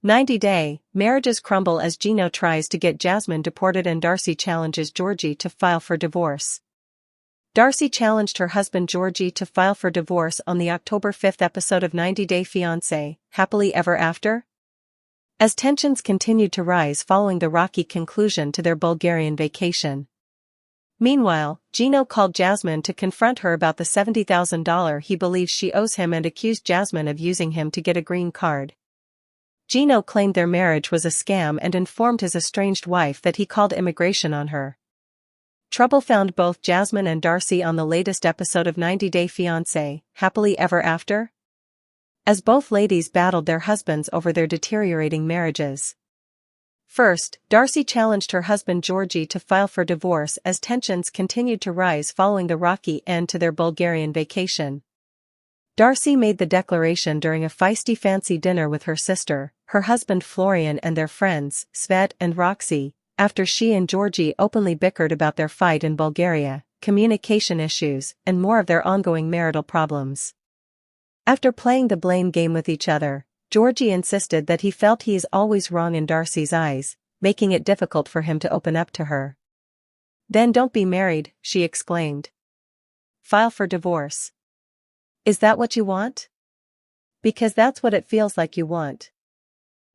90-day, marriages crumble as Gino tries to get Jasmine deported and Darcy challenges Georgie to file for divorce. Darcy challenged her husband Georgie to file for divorce on the October 5 episode of 90-Day Fiance, Happily Ever After? As tensions continued to rise following the rocky conclusion to their Bulgarian vacation. Meanwhile, Gino called Jasmine to confront her about the $70,000 he believes she owes him and accused Jasmine of using him to get a green card. Gino claimed their marriage was a scam and informed his estranged wife that he called immigration on her. Trouble found both Jasmine and Darcy on the latest episode of 90-Day Fiance, Happily Ever After? As both ladies battled their husbands over their deteriorating marriages. First, Darcy challenged her husband Georgie to file for divorce as tensions continued to rise following the rocky end to their Bulgarian vacation. Darcy made the declaration during a feisty fancy dinner with her sister, her husband Florian and their friends, Svet and Roxy, after she and Georgie openly bickered about their fight in Bulgaria, communication issues, and more of their ongoing marital problems. After playing the blame game with each other, Georgie insisted that he felt he is always wrong in Darcy's eyes, making it difficult for him to open up to her. "Then don't be married," she exclaimed. "File for divorce. Is that what you want? Because that's what it feels like you want."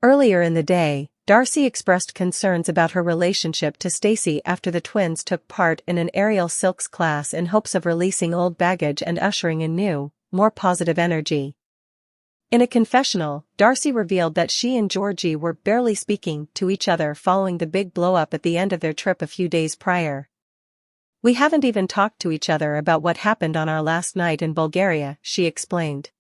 Earlier in the day, Darcy expressed concerns about her relationship to Stacey after the twins took part in an aerial silks class in hopes of releasing old baggage and ushering in new, more positive energy. In a confessional, Darcy revealed that she and Georgie were barely speaking to each other following the big blow-up at the end of their trip a few days prior. "We haven't even talked to each other about what happened on our last night in Bulgaria," she explained.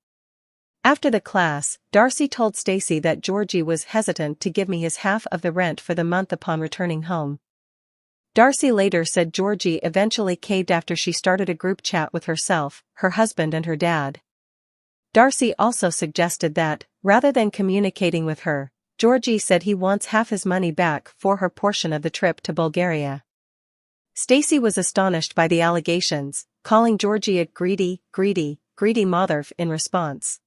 After the class, Darcy told Stacey that Georgie was hesitant to give me his half of the rent for the month upon returning home. Darcy later said Georgie eventually caved after she started a group chat with herself, her husband and her dad. Darcy also suggested that, rather than communicating with her, Georgie said he wants half his money back for her portion of the trip to Bulgaria. Stacey was astonished by the allegations, calling Georgie a greedy mother in response.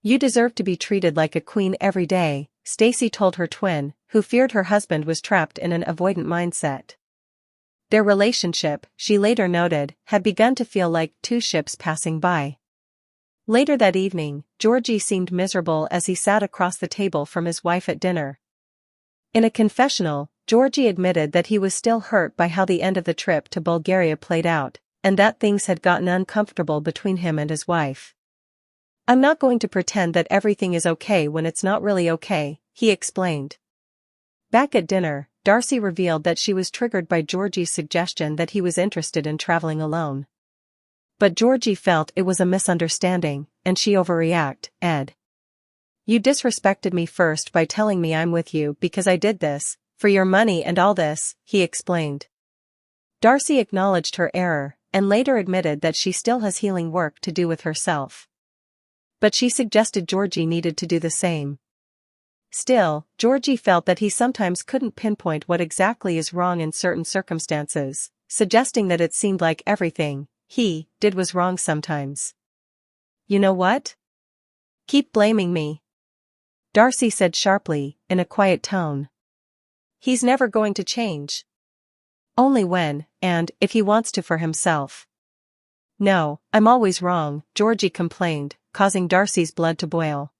"You deserve to be treated like a queen every day," Stacey told her twin, who feared her husband was trapped in an avoidant mindset. Their relationship, she later noted, had begun to feel like two ships passing by. Later that evening, Georgie seemed miserable as he sat across the table from his wife at dinner. In a confessional, Georgie admitted that he was still hurt by how the end of the trip to Bulgaria played out, and that things had gotten uncomfortable between him and his wife. "I'm not going to pretend that everything is okay when it's not really okay," he explained. Back at dinner, Darcy revealed that she was triggered by Georgie's suggestion that he was interested in traveling alone. But Georgie felt it was a misunderstanding, and she overreacted. "Ed. You disrespected me first by telling me I'm with you because I did this, for your money and all this," he explained. Darcy acknowledged her error, and later admitted that she still has healing work to do with herself. But she suggested Georgie needed to do the same. Still, Georgie felt that he sometimes couldn't pinpoint what exactly is wrong in certain circumstances, suggesting that it seemed like everything he did was wrong sometimes. "You know what? Keep blaming me," Darcy said sharply, in a quiet tone. "He's never going to change. Only when, and if he wants to for himself." "No, I'm always wrong," Georgie complained, causing Darcy's blood to boil.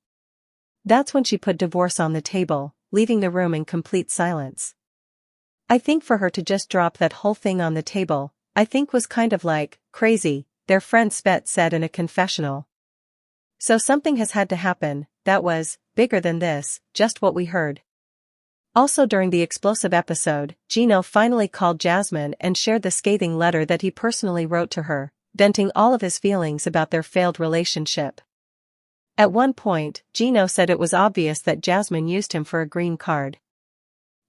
That's when she put divorce on the table, leaving the room in complete silence. "I think for her to just drop that whole thing on the table, I think was kind of like crazy," their friend Svet said in a confessional. "So something has had to happen that was bigger than this, just what we heard." Also during the explosive episode, Gino finally called Jasmine and shared the scathing letter that he personally wrote to her, venting all of his feelings about their failed relationship. At one point, Gino said it was obvious that Jasmine used him for a green card.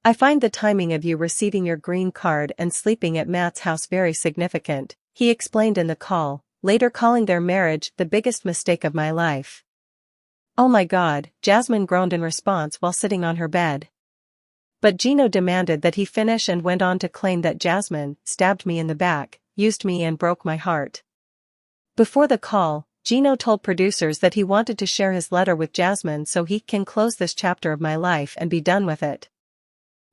"I find the timing of you receiving your green card and sleeping at Matt's house very significant," he explained in the call, later calling their marriage the biggest mistake of my life. "Oh my God," Jasmine groaned in response while sitting on her bed. But Gino demanded that he finish and went on to claim that Jasmine stabbed me in the back, used me and broke my heart. Before the call, Gino told producers that he wanted to share his letter with Jasmine so he can close this chapter of my life and be done with it.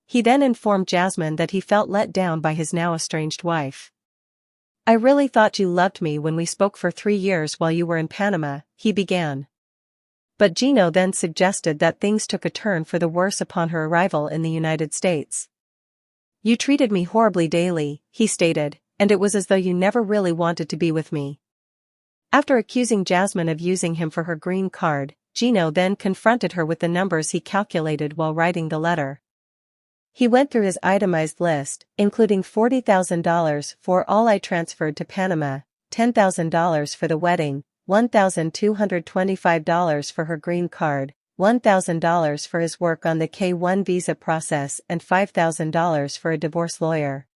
He then informed Jasmine that he felt let down by his now estranged wife. I really thought you loved me when we spoke for 3 years while you were in Panama, he began. But Gino then suggested that things took a turn for the worse upon her arrival in the United States. You treated me horribly daily, he stated, and it was as though you never really wanted to be with me. After accusing Jasmine of using him for her green card, Gino then confronted her with the numbers he calculated while writing the letter. He went through his itemized list, including $40,000 for all I transferred to Panama, $10,000 for the wedding, $1,225 for her green card, $1,000 for his work on the K-1 visa process and $5,000 for a divorce lawyer.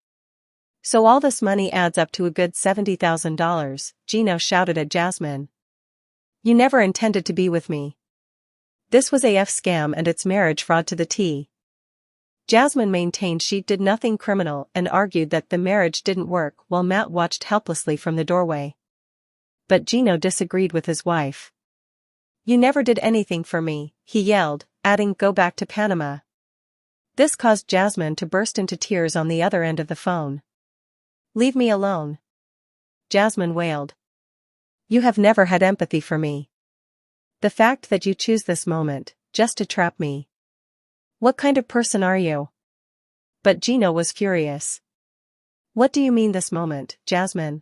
So all this money adds up to a good $70,000, Gino shouted at Jasmine. You never intended to be with me. This was AF scam and it's marriage fraud to the T. Jasmine maintained she did nothing criminal and argued that the marriage didn't work while Matt watched helplessly from the doorway. But Gino disagreed with his wife. You never did anything for me, he yelled, adding go back to Panama. This caused Jasmine to burst into tears on the other end of the phone. Leave me alone. Jasmine wailed. You have never had empathy for me. The fact that you choose this moment, just to trap me. What kind of person are you? But Gino was furious. What do you mean this moment, Jasmine?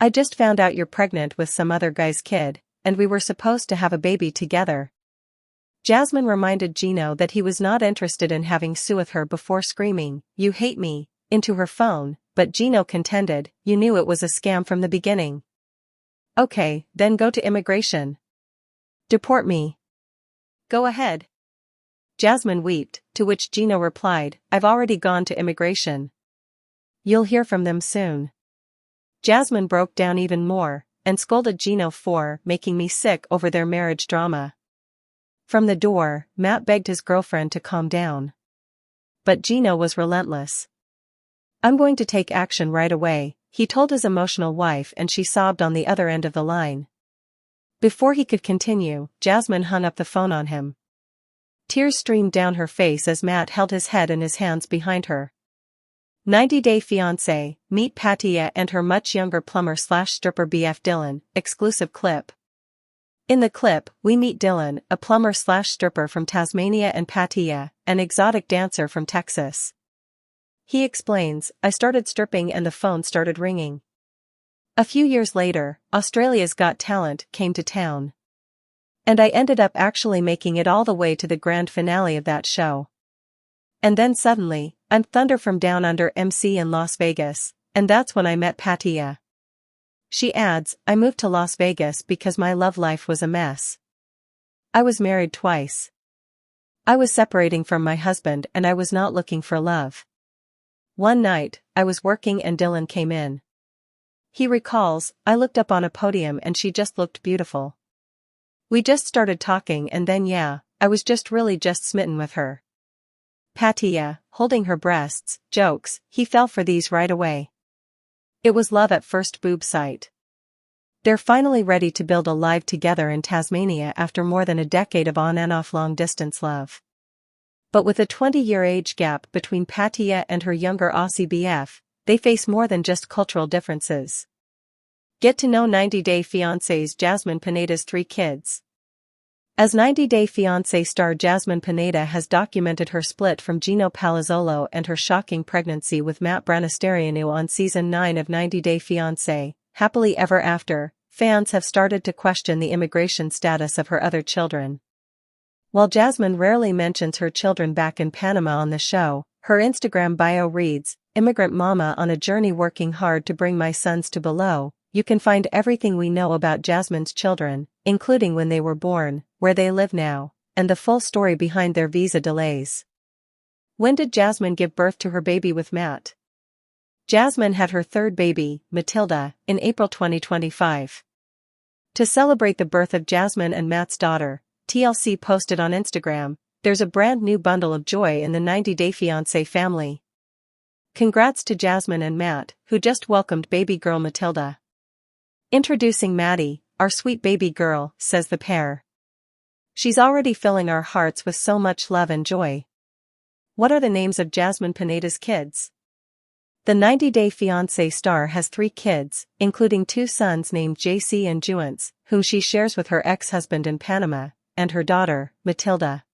I just found out you're pregnant with some other guy's kid, and we were supposed to have a baby together. Jasmine reminded Gino that he was not interested in having Sue with her before screaming, you hate me, into her phone, but Gino contended, you knew it was a scam from the beginning. Okay, then go to immigration. Deport me. Go ahead. Jasmine wept, to which Gino replied, I've already gone to immigration. You'll hear from them soon. Jasmine broke down even more, and scolded Gino for making me sick over their marriage drama. From the door, Matt begged his girlfriend to calm down. But Gino was relentless. I'm going to take action right away, he told his emotional wife, and she sobbed on the other end of the line. Before he could continue, Jasmine hung up the phone on him. Tears streamed down her face as Matt held his head in his hands behind her. 90-Day Fiance, meet Patia and her much younger plumber/stripper BF Dylan, exclusive clip. In the clip, we meet Dylan, a plumber/stripper from Tasmania, and Patia, an exotic dancer from Texas. He explains, I started stripping and the phone started ringing. A few years later, Australia's Got Talent came to town. And I ended up actually making it all the way to the grand finale of that show. And then suddenly, I'm Thunder from Down Under MC in Las Vegas, and that's when I met Patia. She adds, I moved to Las Vegas because my love life was a mess. I was married twice. I was separating from my husband and I was not looking for love. One night, I was working and Dylan came in. He recalls, I looked up on a podium and she just looked beautiful. We just started talking and then I was just really smitten with her. Patia, holding her breasts, jokes, he fell for these right away. It was love at first boob sight. They're finally ready to build a life together in Tasmania after more than a decade of on and off long distance love. But with a 20-year age gap between Patia and her younger Aussie BF, they face more than just cultural differences. Get to know 90-Day Fiance's Jasmine Pineda's 3 kids. As 90-Day Fiancé star Jasmine Pineda has documented her split from Gino Palazzolo and her shocking pregnancy with Matt Branasterianu on Season 9 of 90-Day Fiancé, Happily Ever After, fans have started to question the immigration status of her other children. While Jasmine rarely mentions her children back in Panama on the show, her Instagram bio reads, Immigrant mama on a journey working hard to bring my sons to below. You can find everything we know about Jasmine's children, including when they were born, where they live now, and the full story behind their visa delays. When did Jasmine give birth to her baby with Matt? Jasmine had her third baby, Matilda, in April 2025. To celebrate the birth of Jasmine and Matt's daughter, TLC posted on Instagram, there's a brand new bundle of joy in the 90-Day Fiancé family. Congrats to Jasmine and Matt, who just welcomed baby girl Matilda. Introducing Maddie, our sweet baby girl, says the pair. She's already filling our hearts with so much love and joy. What are the names of Jasmine Pineda's kids? The 90-Day Fiance star has 3 kids, including 2 sons named JC and Ginos, whom she shares with her ex-husband in Panama, and her daughter, Matilda.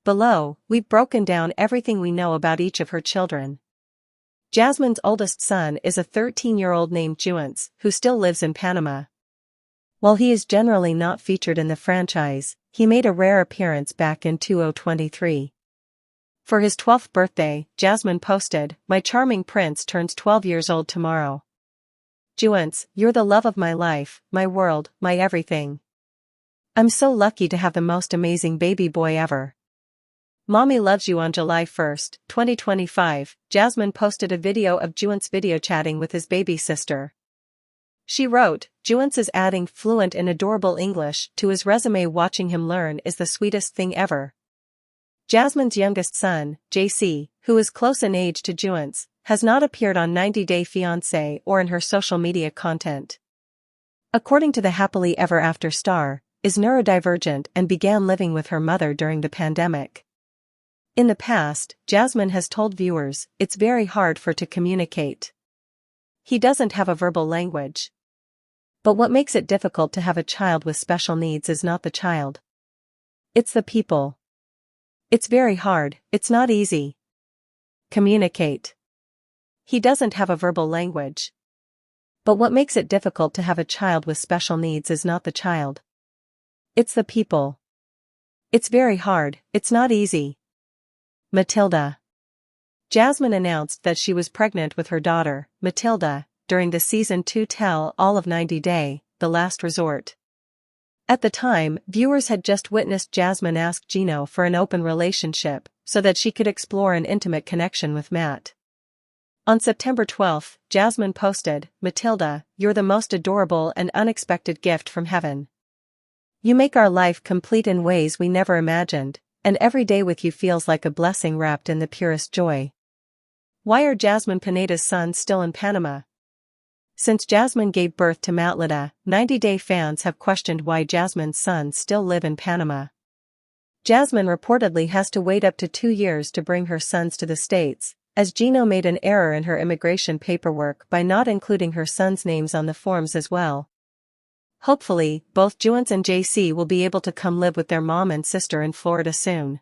Below, we've broken down everything we know about each of her children. Jasmine's oldest son is a 13-year-old named Ginos, who still lives in Panama. While he is generally not featured in the franchise, he made a rare appearance back in 2023. For his 12th birthday, Jasmine posted, "My charming prince turns 12 years old tomorrow. Ginos, you're the love of my life, my world, my everything. I'm so lucky to have the most amazing baby boy ever. Mommy loves you." On July 1, 2025, Jasmine posted a video of Ginos video chatting with his baby sister. She wrote, "Ginos is adding fluent and adorable English to his resume. Watching him learn is the sweetest thing ever." Jasmine's youngest son, JC, who is close in age to Ginos, has not appeared on 90 Day Fiancé or in her social media content. According to the happily ever after star, is neurodivergent and began living with her mother during the pandemic. In the past, Jasmine has told viewers, "It's very hard for to communicate. He doesn't have a verbal language. But what makes it difficult to have a child with special needs is not the child. It's the people. It's very hard, it's not easy. Communicate. He doesn't have a verbal language. But what makes it difficult to have a child with special needs is not the child. It's the people. It's very hard, it's not easy." Matilda. Jasmine announced that she was pregnant with her daughter, Matilda, during the Season 2 tell-all of 90 Day, The Last Resort. At the time, viewers had just witnessed Jasmine ask Gino for an open relationship, so that she could explore an intimate connection with Matt. On September 12, Jasmine posted, "Matilda, you're the most adorable and unexpected gift from heaven. You make our life complete in ways we never imagined, and every day with you feels like a blessing wrapped in the purest joy." Why are Jasmine Pineda's sons still in Panama? Since Jasmine gave birth to Matilda, 90 Day fans have questioned why Jasmine's sons still live in Panama. Jasmine reportedly has to wait up to 2 years to bring her sons to the States, as Gino made an error in her immigration paperwork by not including her sons' names on the forms as well. Hopefully, both Ginos and JC will be able to come live with their mom and sister in Florida soon.